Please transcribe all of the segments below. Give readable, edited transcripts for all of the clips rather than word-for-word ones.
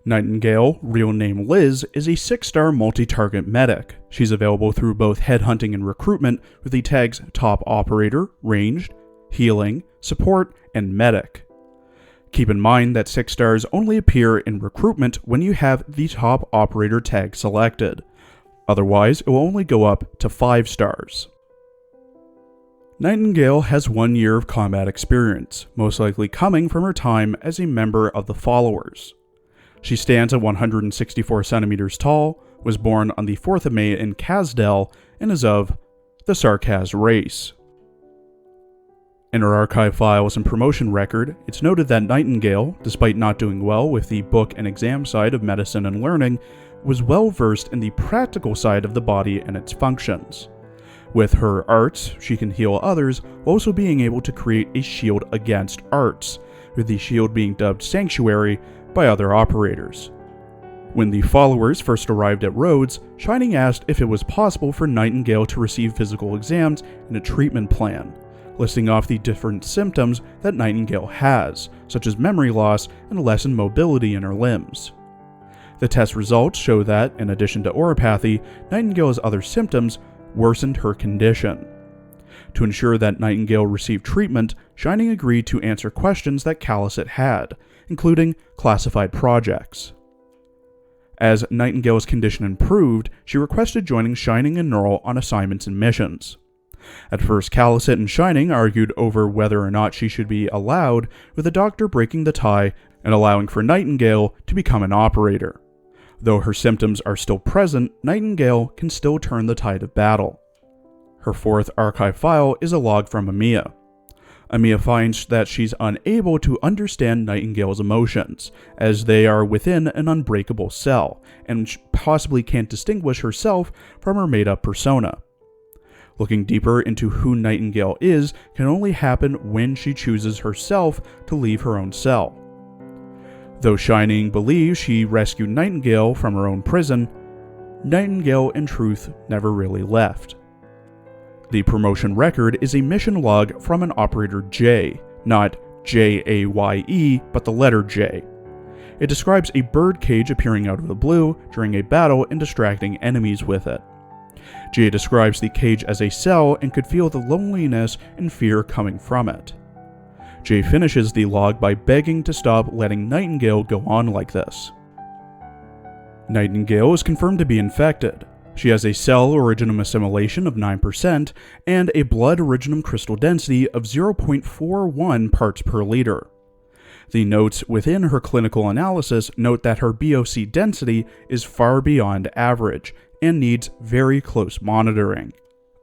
Nightingale, real name Liz, is a 6-star multi-target medic. She's available through both headhunting and recruitment with the tags Top Operator, Ranged, Healing, Support, and Medic. Keep in mind that 6 stars only appear in recruitment when you have the Top Operator tag selected. Otherwise, it will only go up to 5 stars. Nightingale has 1 year of combat experience, most likely coming from her time as a member of the Followers. She stands at 164 centimeters tall, was born on the 4th of May in Kazdel, and is of the Sarkaz race. In her archive files and promotion record, it's noted that Nightingale, despite not doing well with the book and exam side of medicine and learning, was well versed in the practical side of the body and its functions. With her arts, she can heal others while also being able to create a shield against arts, with the shield being dubbed Sanctuary by other operators. When the Followers first arrived at Rhodes, Shining asked if it was possible for Nightingale to receive physical exams and a treatment plan, listing off the different symptoms that Nightingale has, such as memory loss and lessened mobility in her limbs. The test results show that, in addition to oropathy, Nightingale's other symptoms worsened her condition. To ensure that Nightingale received treatment, Shining agreed to answer questions that Callicet had, including classified projects. As Nightingale's condition improved, she requested joining Shining and Neural on assignments and missions. At first, Callicet and Shining argued over whether or not she should be allowed, with the Doctor breaking the tie and allowing for Nightingale to become an operator. Though her symptoms are still present, Nightingale can still turn the tide of battle. Her 4th archive file is a log from Amiya. Amiya finds that she's unable to understand Nightingale's emotions, as they are within an unbreakable cell, and possibly can't distinguish herself from her made-up persona. Looking deeper into who Nightingale is can only happen when she chooses herself to leave her own cell. Though Shining believes she rescued Nightingale from her own prison, Nightingale in truth never really left. The promotion record is a mission log from an operator J, not J-A-Y-E, but the letter J. It describes a bird cage appearing out of the blue during a battle and distracting enemies with it. J describes the cage as a cell and could feel the loneliness and fear coming from it. J finishes the log by begging to stop letting Nightingale go on like this. Nightingale is confirmed to be infected. She has a cell originum assimilation of 9% and a blood originum crystal density of 0.41 parts per liter. The notes within her clinical analysis note that her BOC density is far beyond average and needs very close monitoring.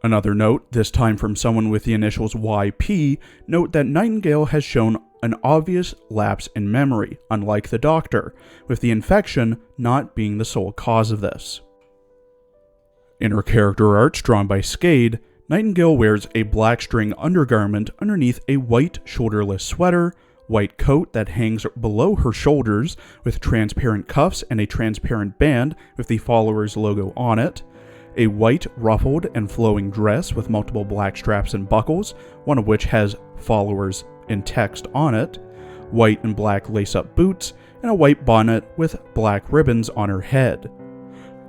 Another note, this time from someone with the initials YP, note that Nightingale has shown an obvious lapse in memory, unlike the Doctor, with the infection not being the sole cause of this. In her character arts drawn by Skade, Nightingale wears a black string undergarment underneath a white shoulderless sweater, white coat that hangs below her shoulders with transparent cuffs and a transparent band with the Followers logo on it, a white ruffled and flowing dress with multiple black straps and buckles, one of which has Followers in text on it, white and black lace-up boots, and a white bonnet with black ribbons on her head.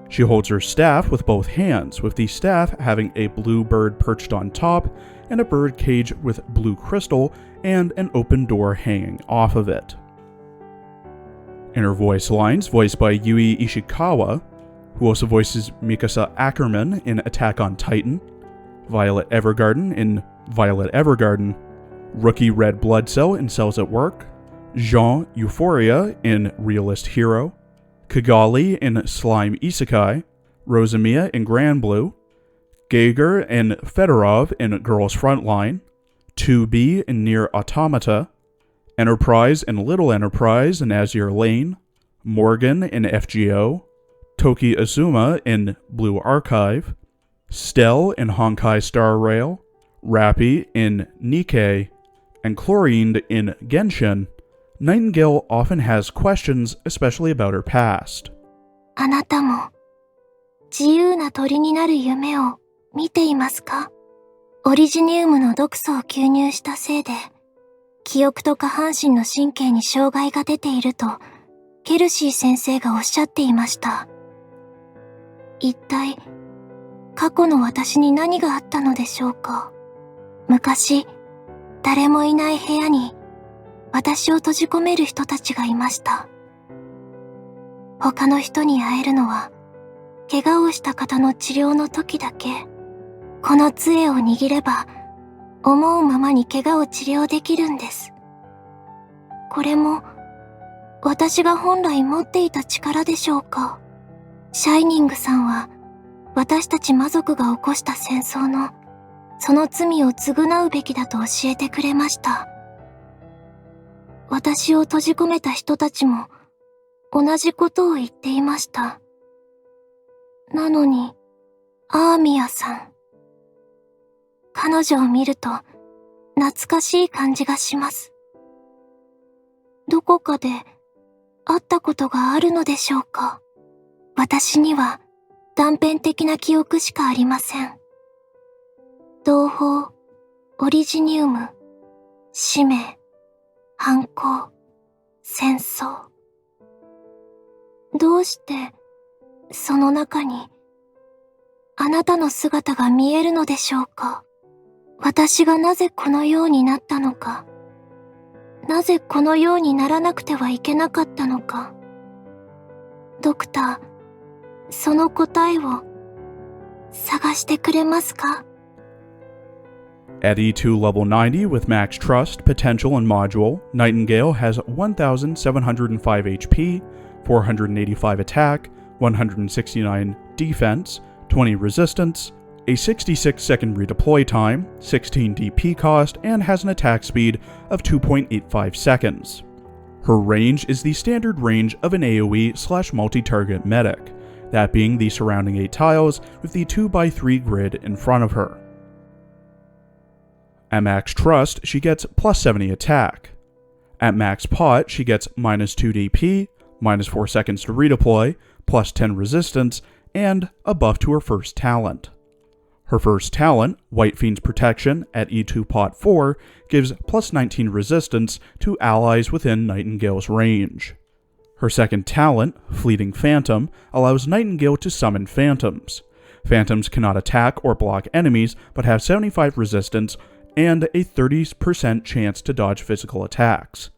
She holds her staff with both hands, with the staff having a blue bird perched on top and a bird cage with blue crystal and an open door hanging off of it. In her voice lines, voiced by Yui Ishikawa, who also voices Mikasa Ackerman in Attack on Titan, Violet Evergarden in Violet Evergarden, Rookie Red Blood Cell in Cells at Work, Jean Euphoria in Realist Hero, Kigali in Slime Isekai, Rosamiya in Grand Blue, Geiger and Fedorov in Girls Frontline, 2B in Nier Automata, Enterprise and Little Enterprise in Azure Lane, Morgan in FGO, Toki Azuma in Blue Archive, Stell in Honkai Star Rail, Rappy in Nikkei, and Chlorine in Genshin, Nightingale often has questions, especially about her past. あなたも自由な鳥になる夢を見ていますか？オリジニウムの毒素を吸入したせいで、記憶と下半身の神経に障害が出ているとケルシー先生がおっしゃっていました。一体、過去の私に何があったのでしょうか。昔、誰もいない部屋に私を閉じ込める人たちがいました。他の人に会えるのは、怪我をした方の治療の時だけ。この杖を握れば、思うままに怪我を治療できるんです。これも、私が本来持っていた力でしょうか。シャイニングさんは、私たち魔族が起こした戦争の、その罪を償うべきだと教えてくれました。私を閉じ込めた人たちも、同じことを言っていました。なのに、アーミヤさん。彼女を見ると、懐かしい感じがします。どこかで、会ったことがあるのでしょうか。私には、断片的な記憶しかありません。同胞、オリジニウム、使命、反抗、戦争。どうして、その中に、あなたの姿が見えるのでしょうか。私がなぜこのようになったのか。なぜこのようにならなくてはいけなかったのか。ドクター、その答えを探してくれますか？ At E2 level 90 with max trust, potential, and module, Nightingale has 1,705 HP, 485 attack, 169 defense, 20 resistance, a 66-second redeploy time, 16 DP cost, and has an attack speed of 2.85 seconds. Her range is the standard range of an AoE/multi-target medic, that being the surrounding 8 tiles with the 2x3 grid in front of her. At max trust, she gets plus 70 attack. At max pot, she gets minus 2 DP, minus 4 seconds to redeploy, plus 10 resistance, and a buff to her first talent. Her first talent, White Fiend's Protection, at E2 Pot 4, gives plus 19 resistance to allies within Nightingale's range. Her second talent, Fleeting Phantom, allows Nightingale to summon phantoms. Phantoms cannot attack or block enemies, but have 75 resistance and a 30% chance to dodge physical attacks.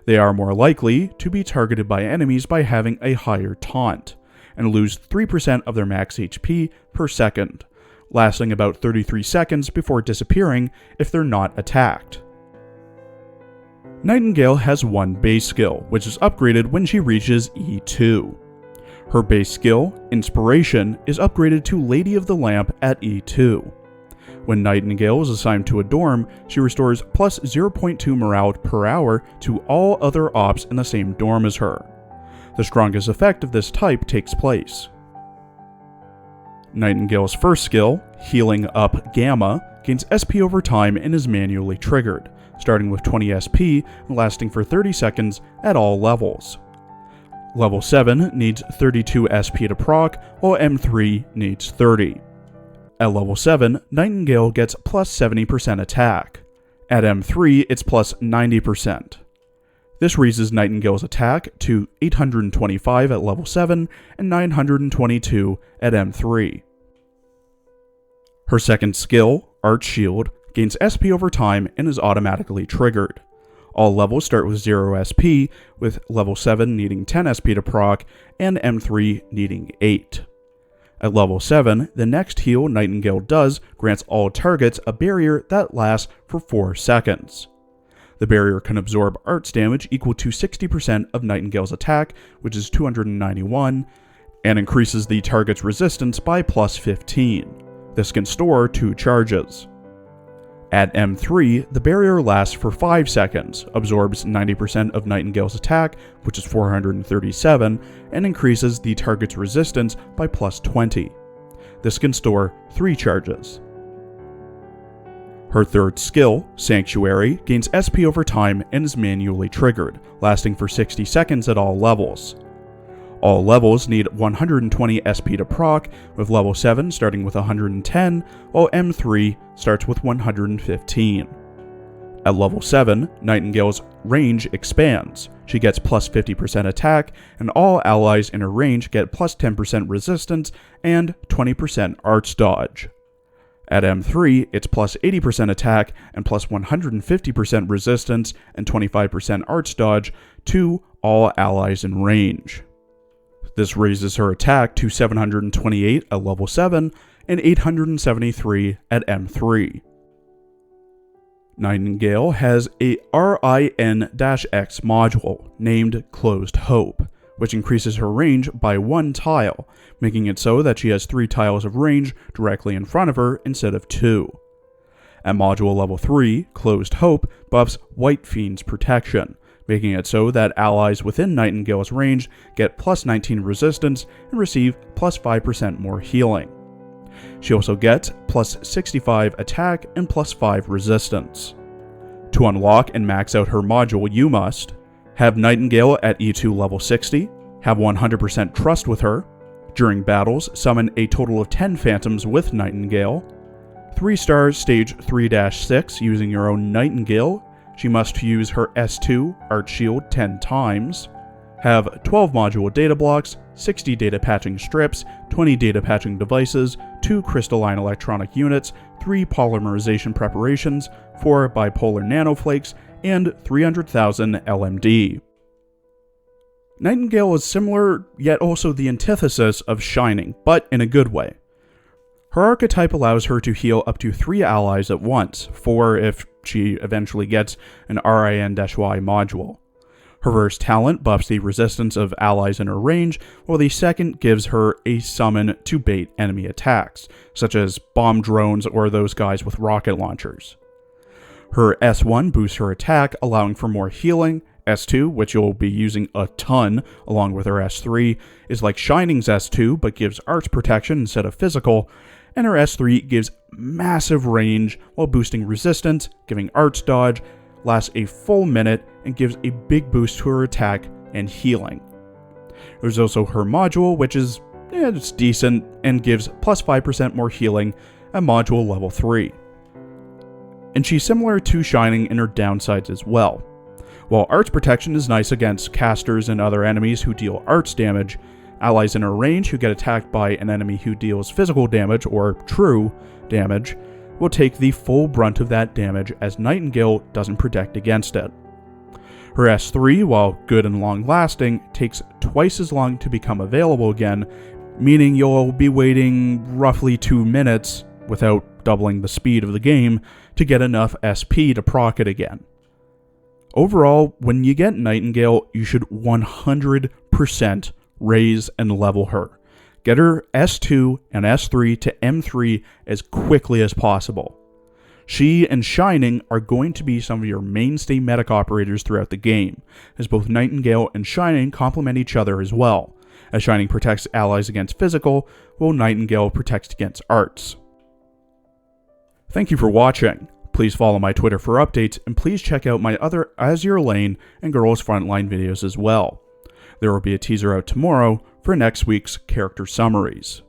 They are more likely to be targeted by enemies by having a higher taunt, and lose 3% of their max HP per second, lasting about 33 seconds before disappearing if they're not attacked. Nightingale has one base skill, which is upgraded when she reaches E2. Her base skill, Inspiration, is upgraded to Lady of the Lamp at E2. When Nightingale is assigned to a dorm, she restores plus 0.2 morale per hour to all other ops in the same dorm as her. The strongest effect of this type takes place. Nightingale's first skill, Healing Up Gamma, gains SP over time and is manually triggered, starting with 20 SP and lasting for 30 seconds at all levels. Level 7 needs 32 SP to proc, while M3 needs 30. At level 7, Nightingale gets plus 70% attack. At M3, it's plus 90%. This raises Nightingale's attack to 825 at level 7 and 922 at M3. Her second skill, Arch Shield, gains SP over time and is automatically triggered. All levels start with 0 SP, with level 7 needing 10 SP to proc and M3 needing 8. At level 7, the next heal Nightingale does grants all targets a barrier that lasts for 4 seconds. The barrier can absorb arts damage equal to 60% of Nightingale's attack, which is 291, and increases the target's resistance by plus 15. This can store 2 charges. At M3, the barrier lasts for 5 seconds, absorbs 90% of Nightingale's attack, which is 437, and increases the target's resistance by plus 20. This can store 3 charges. Her third skill, Sanctuary, gains SP over time and is manually triggered, lasting for 60 seconds at all levels. All levels need 120 SP to proc, with level 7 starting with 110, while M3 starts with 115. At level 7, Nightingale's range expands. She gets plus 50% attack, and all allies in her range get plus 10% resistance and 20% arts dodge. At M3, it's plus 80% attack and plus 150% resistance and 25% arts dodge to all allies in range. This raises her attack to 728 at level 7 and 873 at M3. Nightingale has a RIN-X module named Closed Hope, which increases her range by 1 tile, making it so that she has 3 tiles of range directly in front of her instead of 2. At module level 3, Closed Hope buffs White Fiend's protection, making it so that allies within Nightingale's range get plus 19 resistance and receive plus 5% more healing. She also gets plus 65 attack and plus 5 resistance. To unlock and max out her module, you must have Nightingale at E2 level 60, have 100% trust with her, during battles summon a total of 10 phantoms with Nightingale, 3 stars stage 3-6 using your own Nightingale. She must use her S2 Art Shield 10 times, have 12 module data blocks, 60 data patching strips, 20 data patching devices, 2 crystalline electronic units, 3 polymerization preparations, 4 bipolar nanoflakes, and 300,000 LMD. Nightingale is similar, yet also the antithesis of Shining, but in a good way. Her archetype allows her to heal up to 3 allies at once, 4 if she eventually gets an RIN-Y module. Her first talent buffs the resistance of allies in her range, while the second gives her a summon to bait enemy attacks, such as bomb drones or those guys with rocket launchers. Her S1 boosts her attack, allowing for more healing. S2, which you'll be using a ton along with her S3, is like Shining's S2 but gives arts protection instead of physical, and her S3 gives massive range while boosting resistance, giving arts dodge, lasts a full minute, and gives a big boost to her attack and healing. There's also her module, which is it's decent and gives plus 5% more healing at module level 3. And she's similar to Shining in her downsides as well. While arts protection is nice against casters and other enemies who deal arts damage, allies in her range who get attacked by an enemy who deals physical damage or true damage will take the full brunt of that damage as Nightingale doesn't protect against it. Her S3, while good and long-lasting, takes twice as long to become available again, meaning you'll be waiting roughly 2 minutes, without doubling the speed of the game, to get enough SP to proc it again. Overall, when you get Nightingale, you should 100% raise and level her. Get her S2 and S3 to M3 as quickly as possible. She and Shining are going to be some of your mainstay medic operators throughout the game, as both Nightingale and Shining complement each other as well, as Shining protects allies against physical, while Nightingale protects against arts. Thank you for watching. Please follow my Twitter for updates, and please check out my other Azure Lane and Girls Frontline videos as well. There will be a teaser out tomorrow for next week's character summaries.